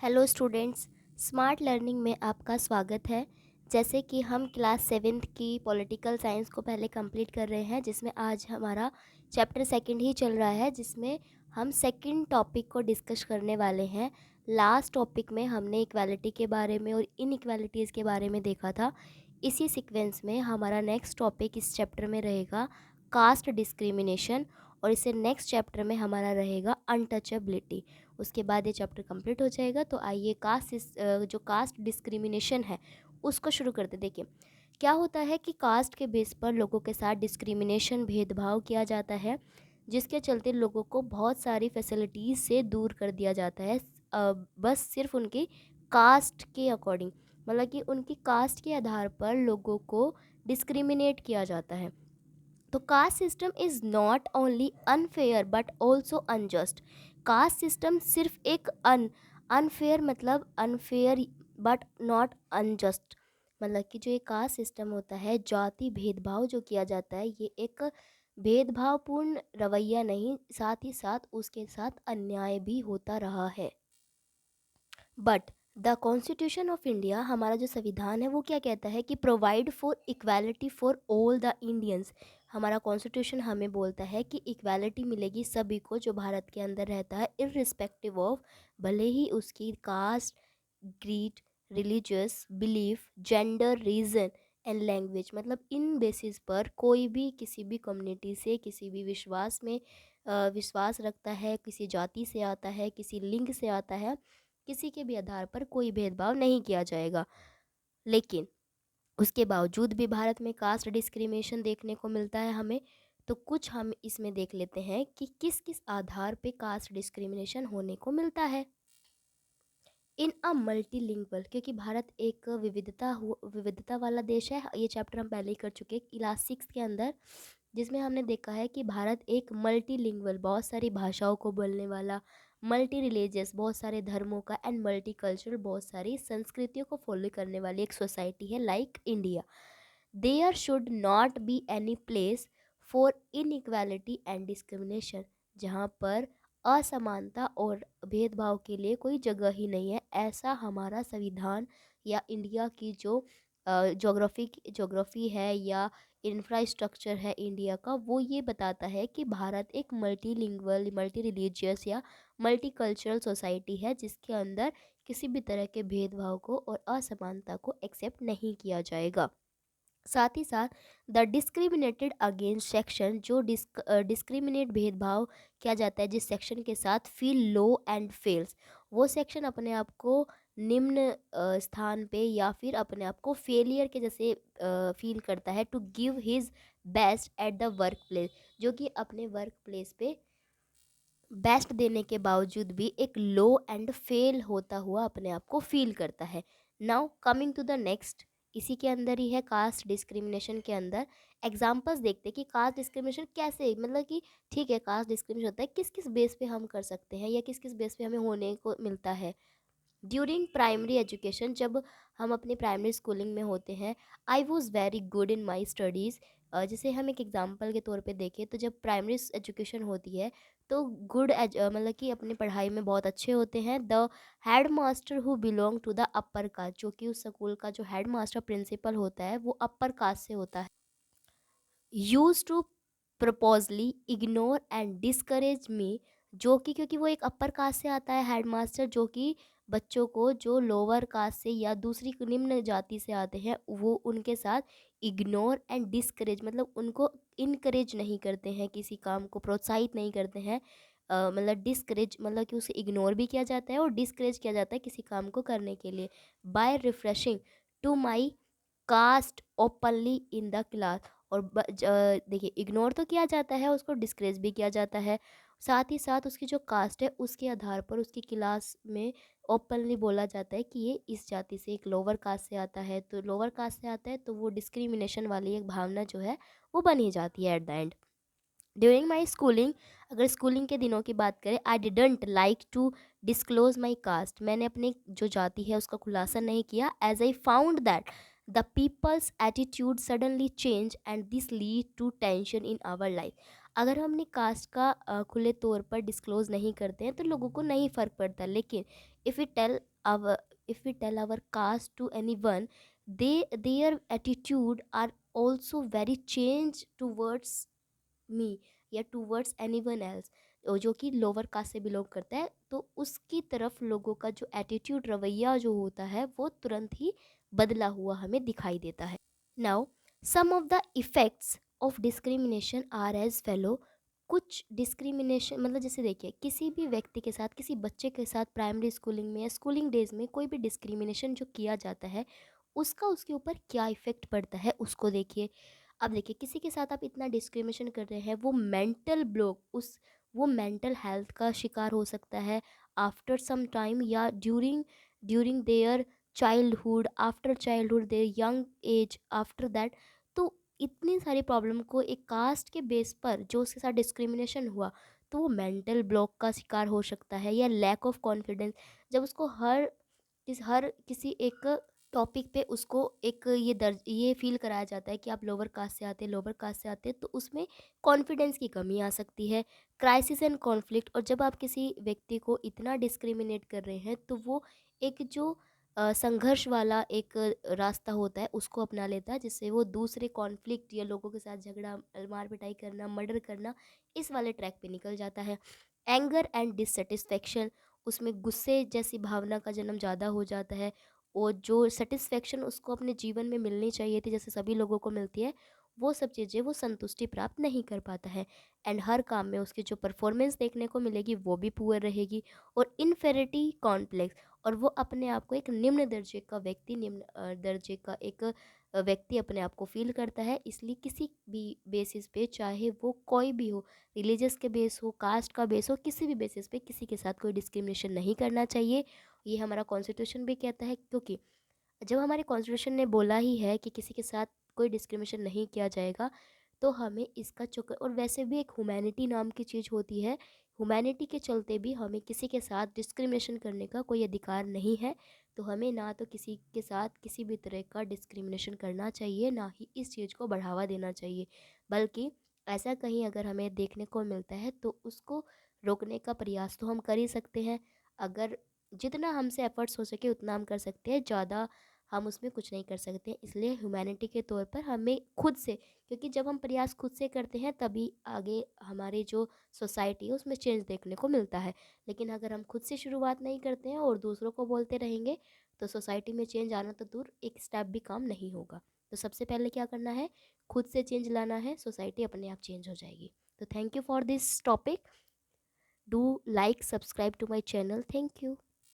Hello students, smart learning में आपका स्वागत है। जैसे कि हम क्लास सेवेंथ की पॉलिटिकल साइंस को पहले कंप्लीट कर रहे हैं, जिसमें आज हमारा चैप्टर सेकंड ही चल रहा है, जिसमें हम सेकंड टॉपिक को डिस्कस करने वाले हैं। लास्ट टॉपिक में हमने इक्वालिटी के बारे में और इनइक्वालिटीज़ के बारे में देखा था। इसी सीक्वेंस में हमारा नेक्स्ट टॉपिक इस चैप्टर में रहेगा कास्ट डिस्क्रिमिनेशन, और इससे नेक्स्ट चैप्टर में हमारा रहेगा अनटचेबिलिटी। उसके बाद ये चैप्टर कंप्लीट हो जाएगा। तो आइए जो कास्ट डिस्क्रिमिनेशन है उसको शुरू करते। देखिए, क्या होता है कि कास्ट के बेस पर लोगों के साथ डिस्क्रिमिनेशन, भेदभाव किया जाता है, जिसके चलते लोगों को बहुत सारी फैसिलिटीज़ से दूर कर दिया जाता है, बस सिर्फ उनकी कास्ट के अकॉर्डिंग, मतलब कि उनकी कास्ट के आधार पर लोगों को डिस्क्रिमिनेट किया जाता है। तो caste system is not only unfair but also unjust. Caste system सिर्फ एक अनफेयर, मतलब अनफेयर बट नॉट अनजस्ट, मतलब कि जो ये कास्ट सिस्टम होता है, जाति भेदभाव जो किया जाता है, ये एक भेदभावपूर्ण रवैया नहीं, साथ ही साथ उसके साथ अन्याय भी होता रहा है। But the constitution of India, हमारा जो संविधान है, वो क्या कहता है कि provide for equality for all the Indians. हमारा कॉन्स्टिट्यूशन हमें बोलता है कि इक्वालिटी मिलेगी सभी को जो भारत के अंदर रहता है, इररिस्पेक्टिव ऑफ, भले ही उसकी caste, greed, religious belief, gender, region and language, मतलब इन बेसिस पर कोई भी किसी भी कम्युनिटी से, किसी भी विश्वास में विश्वास रखता है, किसी जाति से आता है, किसी लिंग से आता है, किसी के भी आधार पर कोई भेदभाव नहीं किया जाएगा। लेकिन उसके बावजूद भी भारत में कास्ट डिस्क्रिमिनेशन देखने को मिलता है हमें। तो कुछ हम इसमें देख लेते हैं कि किस किस आधार पे कास्ट डिस्क्रिमिनेशन होने को मिलता है। इन अ मल्टीलिंगुअल, क्योंकि भारत एक विविधता वाला देश है। ये चैप्टर हम पहले ही कर चुके हैं क्लास 6 के अंदर, जिसमें हमने देखा है कि भारत एक मल्टीलिंगुअल, बहुत सारी भाषाओं को बोलने वाला, मल्टी रिलीजियस, बहुत सारे धर्मों का, एंड मल्टी कल्चरल, बहुत सारी संस्कृतियों को फॉलो करने वाली एक सोसाइटी है, like India. There should not be any place for inequality and discrimination, जहाँ पर असमानता और भेदभाव के लिए कोई जगह ही नहीं है, ऐसा हमारा संविधान या इंडिया की जो ज्योग्राफी है या इंफ्रास्ट्रक्चर है इंडिया का, वो ये बताता है कि भारत एक मल्टीलिंगुअल, मल्टी रिलीजियस या मल्टी कल्चरल सोसाइटी है, जिसके अंदर किसी भी तरह के भेदभाव को और असमानता को एक्सेप्ट नहीं किया जाएगा। साथ ही साथ द डिस्क्रिमिनेटेड अगेंस्ट सेक्शन, जो डिस्क्रिमिनेट, भेदभाव किया जाता है जिस सेक्शन के साथ, फील लो एंड फेल्स, वो सेक्शन अपने आप को निम्न स्थान पे या फिर अपने आप को फेलियर के जैसे फील करता है, to give his best at the work place, जो कि अपने वर्क प्लेस पे बेस्ट देने के बावजूद भी एक लो एंड फेल होता हुआ अपने आप को फील करता है। Now coming to the next, इसी के अंदर ही है कास्ट डिस्क्रिमिनेशन के अंदर एग्जांपल्स देखते हैं कि कास्ट डिस्क्रिमिनेशन कैसे, मतलब कि ठीक है, कास्ट डिस्क्रिमिनेशन होता है, किस किस बेस पे हम कर सकते हैं या किस किस बेस पे हमें होने को मिलता है। ड्यूरिंग प्राइमरी एजुकेशन, जब हम अपनी प्राइमरी स्कूलिंग में होते हैं, I was very good in my studies. जैसे हम एक एग्जांपल के तौर पे देखें, तो जब प्राइमरी एजुकेशन होती है तो मतलब कि अपनी पढ़ाई में बहुत अच्छे होते हैं। The head master who belong to the upper caste, जो कि उस स्कूल का जो हेड मास्टर प्रिंसिपल होता है वो अपर कास्ट से होता है, used to purposely ignore and discourage me, जो कि क्योंकि वो एक अपर कास्ट से आता है हेड मास्टर, जो कि बच्चों को जो लोअर कास्ट से या दूसरी निम्न जाति से आते हैं, वो उनके साथ इग्नोर एंड डिस्करेज, मतलब उनको इनकरेज नहीं करते हैं, किसी काम को प्रोत्साहित नहीं करते हैं। मतलब डिस्करेज, मतलब कि उसे इग्नोर भी किया जाता है और डिस्करेज किया जाता है किसी काम को करने के लिए। By refreshing to my caste openly in the class, और देखिए, इग्नोर तो किया जाता है, उसको डिस्करेज भी किया जाता है, साथ ही साथ उसकी जो कास्ट है उसके आधार पर उसकी क्लास में ओपनली बोला जाता है कि ये इस जाति से, एक लोअर कास्ट से आता है, तो लोअर कास्ट से आता है, तो वो डिस्क्रिमिनेशन वाली एक भावना जो है वो बनी जाती है at the end. During my schooling, अगर स्कूलिंग के दिनों की बात करें, I didn't like to disclose my caste, मैंने अपनी जो जाति है उसका खुलासा नहीं किया, as I found that the people's attitude suddenly change and this lead to tension in our life. अगर हम अपनी कास्ट का खुले तौर पर डिस्क्लोज नहीं करते हैं तो लोगों को नहीं फ़र्क पड़ता, लेकिन if we tell our if we tell our caste to anyone, their attitude are also very changed towards मी या टूवर्ड्स एनीवन एल्स, जो कि लोअर कास्ट से बिलोंग करता है, तो उसकी तरफ लोगों का जो एटीट्यूड रवैया जो होता है वो तुरंत ही बदला हुआ हमें दिखाई देता है। Now some of the effects of discrimination are as follow. कुछ डिस्क्रिमिनेशन मतलब जैसे देखिए, किसी भी व्यक्ति के साथ, किसी बच्चे के साथ प्राइमरी स्कूलिंग में या स्कूलिंग डेज में कोई भी डिस्क्रिमिनेशन जो किया जाता है, उसका उसके ऊपर क्या इफ़ेक्ट पड़ता है उसको देखिए। अब देखिए, किसी के साथ आप इतना डिस्क्रिमिनेशन कर रहे हैं, वो मेंटल ब्लॉक, उस वो मेंटल हेल्थ का शिकार हो सकता है आफ्टर सम टाइम, या during during their childhood, after childhood, there young age, after that. तो इतनी सारी प्रॉब्लम को एक कास्ट के बेस पर जो उसके साथ डिस्क्रिमिनेशन हुआ, तो वो मेंटल ब्लॉक का शिकार हो सकता है, या लैक ऑफ कॉन्फिडेंस, जब उसको हर किसी एक टॉपिक पे उसको एक ये फील कराया जाता है कि आप लोअर कास्ट से आते हैं, लोअर कास्ट से आते हैं, तो उसमें कॉन्फिडेंस की कमी आ सकती है। क्राइसिस एंड कॉन्फ्लिक्ट, और जब आप किसी व्यक्ति को इतना डिस्क्रिमिनेट कर रहे हैं, तो वो एक जो संघर्ष वाला एक रास्ता होता है उसको अपना लेता है, जिससे वो दूसरे कॉन्फ्लिक्ट या लोगों के साथ झगड़ा, मार पिटाई करना, मर्डर करना, इस वाले ट्रैक पे निकल जाता है। एंगर एंड डिससेटिस्फेक्शन, उसमें गुस्से जैसी भावना का जन्म ज़्यादा हो जाता है, और जो सेटिस्फेक्शन उसको अपने जीवन में मिलनी चाहिए थी, जैसे सभी लोगों को मिलती है, वो सब चीज़ें वो संतुष्टि प्राप्त नहीं कर पाता है। एंड हर काम में उसकी जो परफॉर्मेंस देखने को मिलेगी वो भी पुअर रहेगी। और इन्फेरिटी कॉम्प्लेक्स, और वो अपने आप को एक निम्न दर्जे का व्यक्ति, निम्न दर्जे का एक व्यक्ति अपने आप को फील करता है। इसलिए किसी भी बेसिस पे, चाहे वो कोई भी हो, रिलीजियस के बेस हो, कास्ट का बेस हो, किसी भी बेसिस पे किसी के साथ कोई डिस्क्रिमिनेशन नहीं करना चाहिए। ये हमारा कॉन्स्टिट्यूशन भी कहता है, क्योंकि जब हमारे कॉन्स्टिट्यूशन ने बोला ही है कि किसी के साथ कोई डिस्क्रिमिनेशन नहीं किया जाएगा, तो हमें इसका चुक, और वैसे भी एक ह्यूमैनिटी नाम की चीज़ होती है, ह्यूमैनिटी के चलते भी हमें किसी के साथ डिस्क्रिमिनेशन करने का कोई अधिकार नहीं है। तो हमें ना तो किसी के साथ किसी भी तरह का डिस्क्रिमिनेशन करना चाहिए, ना ही इस चीज़ को बढ़ावा देना चाहिए, बल्कि ऐसा कहीं अगर हमें देखने को मिलता है तो उसको रोकने का प्रयास तो हम कर ही सकते हैं। अगर जितना हमसे एफर्ट्स हो सके उतना हम कर सकते हैं, ज़्यादा हम उसमें कुछ नहीं कर सकते। इसलिए ह्यूमैनिटी के तौर पर हमें खुद से, क्योंकि जब हम प्रयास खुद से करते हैं तभी आगे हमारी जो सोसाइटी है उसमें चेंज देखने को मिलता है। लेकिन अगर हम खुद से शुरुआत नहीं करते हैं और दूसरों को बोलते रहेंगे, तो सोसाइटी में चेंज आना तो दूर, एक स्टेप भी काम नहीं होगा। तो सबसे पहले क्या करना है, खुद से चेंज लाना है, सोसाइटी अपने आप चेंज हो जाएगी। तो thank you for this topic. Do like, subscribe to my channel. Thank you.